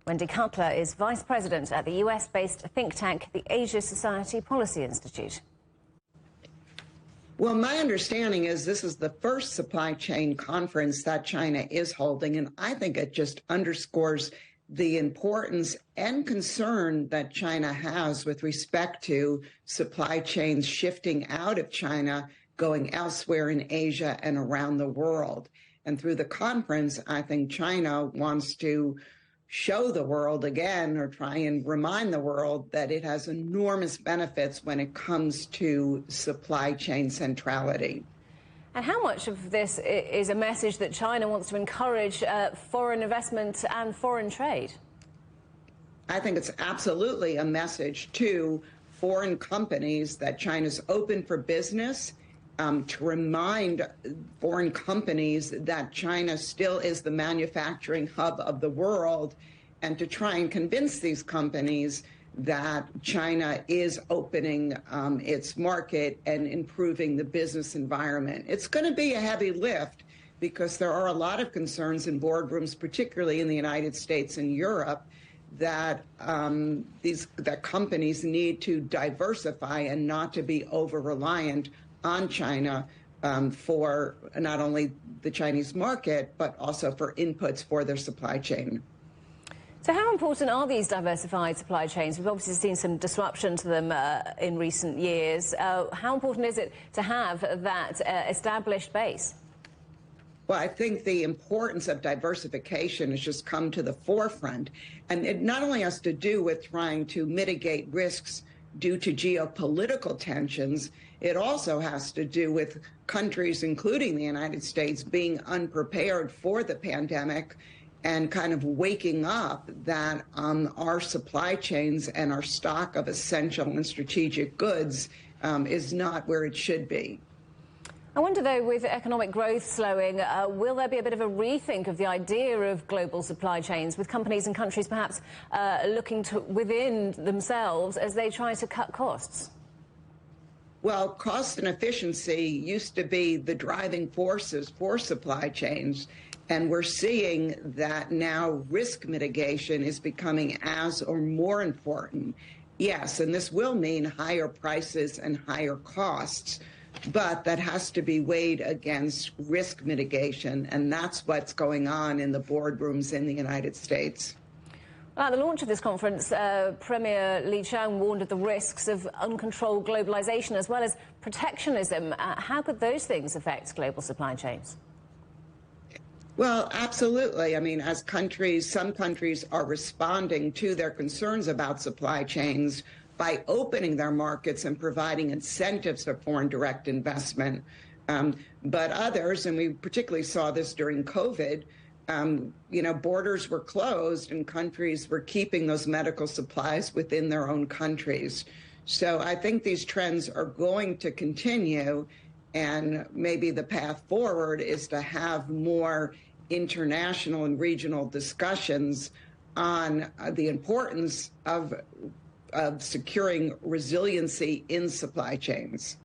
Wendy Cutler is vice president at the US-based think tank, the Asia Society Policy Institute. Well, my understanding is this is the first supply chain conference that China is holding, and I think it just underscores the importance and concern that China has with respect to supply chains shifting out of China, going elsewhere in Asia and around the world. And through the conference, I think China wants to show the world again, or try and remind the world, that it has enormous benefits when it comes to supply chain centrality. And how much of this is a message that China wants to encourage foreign investment and foreign trade? I think it's absolutely a message to foreign companies that China's open for business, to remind foreign companies that China still is the manufacturing hub of the world, and to try and convince these companies that China is opening its market and improving the business environment. It's going to be a heavy lift because there are a lot of concerns in boardrooms, particularly in the United States and Europe, that that companies need to diversify and not to be over-reliant on China for not only the Chinese market, but also for inputs for their supply chain. So how important are these diversified supply chains? We've obviously seen some disruption to them in recent years. How important is it to have that established base? Well, I think the importance of diversification has just come to the forefront. And it not only has to do with trying to mitigate risks due to geopolitical tensions, it also has to do with countries, including the United States, being unprepared for the pandemic and kind of waking up that our supply chains and our stock of essential and strategic goods is not where it should be. I wonder, though, with economic growth slowing, will there be a bit of a rethink of the idea of global supply chains, with companies and countries perhaps looking to within themselves as they try to cut costs? Well, cost and efficiency used to be the driving forces for supply chains, and we're seeing that now risk mitigation is becoming as or more important. Yes, and this will mean higher prices and higher costs, but that has to be weighed against risk mitigation, and that's what's going on in the boardrooms in the United States. At the launch of this conference, Premier Li Qiang warned of the risks of uncontrolled globalization as well as protectionism. How could those things affect global supply chains? Well, absolutely. I mean, as countries, some countries are responding to their concerns about supply chains by opening their markets and providing incentives for foreign direct investment. But others, and we particularly saw this during COVID, borders were closed and countries were keeping those medical supplies within their own countries. So I think these trends are going to continue, and maybe the path forward is to have more international and regional discussions on the importance of securing resiliency in supply chains.